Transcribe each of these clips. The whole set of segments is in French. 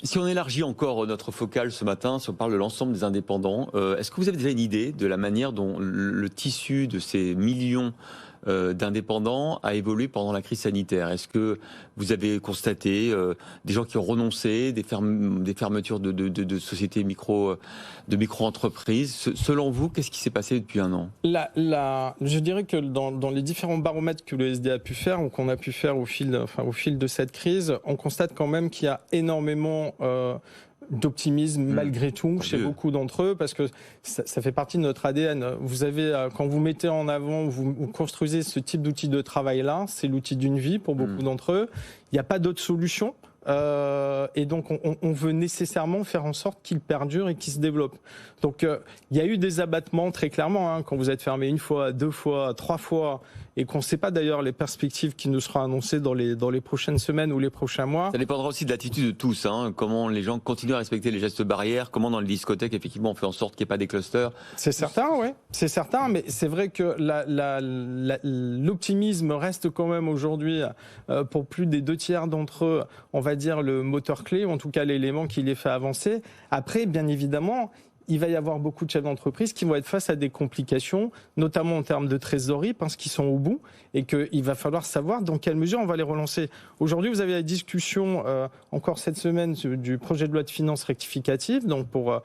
Si on élargit encore notre focale ce matin, si on parle de l'ensemble des indépendants, est-ce que vous avez déjà une idée de la manière dont le tissu de ces millions d'indépendants a évolué pendant la crise sanitaire? Est-ce que vous avez constaté des gens qui ont renoncé, des fermetures de sociétés de micro-entreprises? Selon vous, qu'est-ce qui s'est passé depuis un an? Je dirais que dans les différents baromètres que le SD a pu faire, ou qu'on a pu faire au fil de cette crise, on constate quand même qu'il y a énormément d'optimisme malgré tout chez beaucoup d'entre eux, parce que ça fait partie de notre ADN. Vous avez, quand vous mettez en avant, vous construisez ce type d'outil de travail-là, c'est l'outil d'une vie pour beaucoup d'entre eux. Il n'y a pas d'autre solution. Et donc on veut nécessairement faire en sorte qu'il perdure et qu'il se développe. Donc il y a eu des abattements très clairement, quand vous êtes fermé une fois, deux fois, trois fois, et qu'on ne sait pas d'ailleurs les perspectives qui nous seront annoncées dans les prochaines semaines ou les prochains mois. Ça dépendra aussi de l'attitude de tous, comment les gens continuent à respecter les gestes barrières, comment dans les discothèques effectivement on fait en sorte qu'il n'y ait pas des clusters. C'est certain, oui, c'est certain, mais c'est vrai que l'optimisme reste quand même aujourd'hui, pour plus des 2/3 d'entre eux, on va dire le moteur clé, ou en tout cas l'élément qui les fait avancer. Après, bien évidemment, il va y avoir beaucoup de chefs d'entreprise qui vont être face à des complications, notamment en termes de trésorerie, parce qu'ils sont au bout et qu'il va falloir savoir dans quelle mesure on va les relancer. Aujourd'hui, vous avez la discussion, encore cette semaine, du projet de loi de finances rectificative, donc pour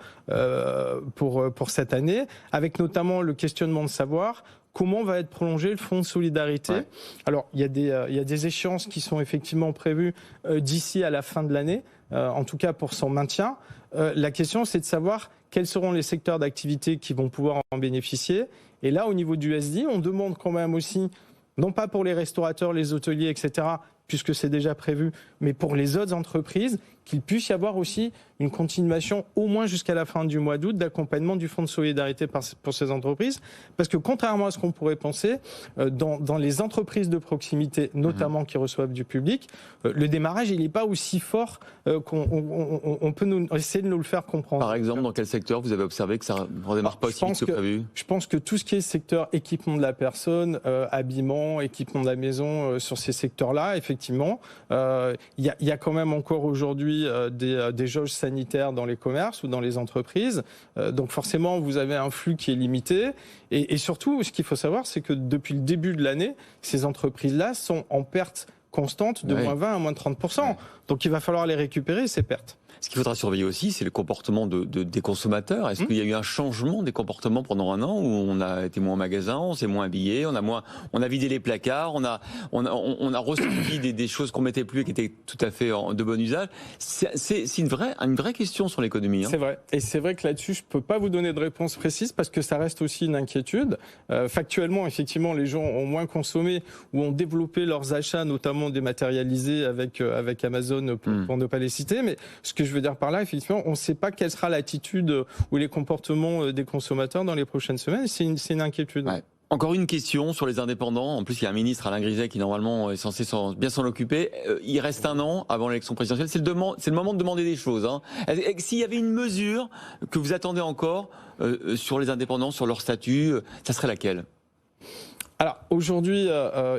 cette année, avec notamment le questionnement de savoir comment va être prolongé le fonds de solidarité. Ouais. Alors, il y a des échéances qui sont effectivement prévues d'ici à la fin de l'année, en tout cas pour son maintien. La question, c'est de savoir quels seront les secteurs d'activité qui vont pouvoir en bénéficier. Et là, au niveau du SD, on demande quand même aussi, non pas pour les restaurateurs, les hôteliers, etc., puisque c'est déjà prévu, mais pour les autres entreprises, qu'il puisse y avoir aussi une continuation, au moins jusqu'à la fin du mois d'août, d'accompagnement du fonds de solidarité pour ces entreprises. Parce que contrairement à ce qu'on pourrait penser, dans les entreprises de proximité, notamment qui reçoivent du public, le démarrage, il n'est pas aussi fort qu'on peut essayer de nous le faire comprendre. Par exemple, dans quel secteur vous avez observé que ça ne redémarre pas aussi vite que prévu? Je pense que tout ce qui est secteur équipement de la personne, habillement, équipement de la maison, sur ces secteurs-là, effectivement, il y a quand même encore aujourd'hui des jauges sanitaires dans les commerces ou dans les entreprises. Donc forcément, vous avez un flux qui est limité. Et surtout, ce qu'il faut savoir, c'est que depuis le début de l'année, ces entreprises-là sont en perte constante de moins 20 à moins 30%. Donc il va falloir les récupérer, ces pertes. Ce qu'il faudra surveiller aussi, c'est le comportement des consommateurs. Est-ce qu'il y a eu un changement des comportements pendant un an où on a été moins en magasin, on s'est moins habillé, on a vidé les placards, on a reçu des choses qu'on mettait plus et qui étaient tout à fait de bon usage. C'est une vraie question sur l'économie. C'est vrai. Et c'est vrai que là-dessus, je peux pas vous donner de réponse précise parce que ça reste aussi une inquiétude. Factuellement, effectivement, les gens ont moins consommé ou ont développé leurs achats, notamment dématérialisés avec Amazon pour ne pas les citer. Mais ce que je veux dire par là, effectivement, on ne sait pas quelle sera l'attitude ou les comportements des consommateurs dans les prochaines semaines. C'est une inquiétude. Ouais. Encore une question sur les indépendants. En plus, il y a un ministre, Alain Griset, qui normalement est censé bien s'en occuper. Il reste un an avant l'élection présidentielle. C'est le moment de demander des choses. S'il y avait une mesure que vous attendez encore sur les indépendants, sur leur statut, ça serait laquelle ? Alors aujourd'hui,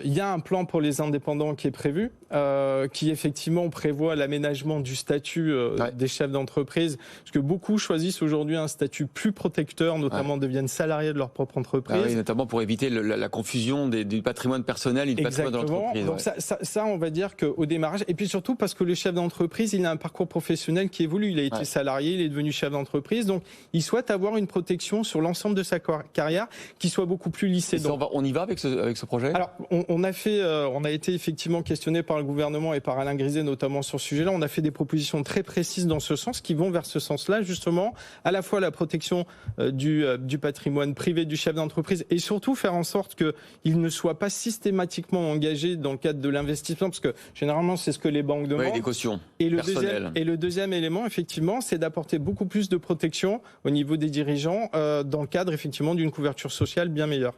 il y a un plan pour les indépendants qui est prévu, qui effectivement prévoit l'aménagement du statut des chefs d'entreprise, parce que beaucoup choisissent aujourd'hui un statut plus protecteur, notamment deviennent salariés de leur propre entreprise. Oui, notamment pour éviter la confusion du patrimoine personnel et du patrimoine de l'entreprise. Donc ça, on va dire qu'au démarrage, et puis surtout parce que le chef d'entreprise, il a un parcours professionnel qui évolue. Il a été salarié, il est devenu chef d'entreprise, donc il souhaite avoir une protection sur l'ensemble de sa carrière qui soit beaucoup plus lissée. On y va avec ce projet? Alors, on a été effectivement questionné par le gouvernement et par Alain Griset notamment sur ce sujet-là. On a fait des propositions très précises dans ce sens, qui vont vers ce sens-là, justement, à la fois la protection du patrimoine privé du chef d'entreprise et surtout faire en sorte qu'il ne soit pas systématiquement engagé dans le cadre de l'investissement, parce que généralement c'est ce que les banques demandent. Oui, des cautions personnelles. Et le deuxième élément, effectivement, c'est d'apporter beaucoup plus de protection au niveau des dirigeants dans le cadre effectivement d'une couverture sociale bien meilleure.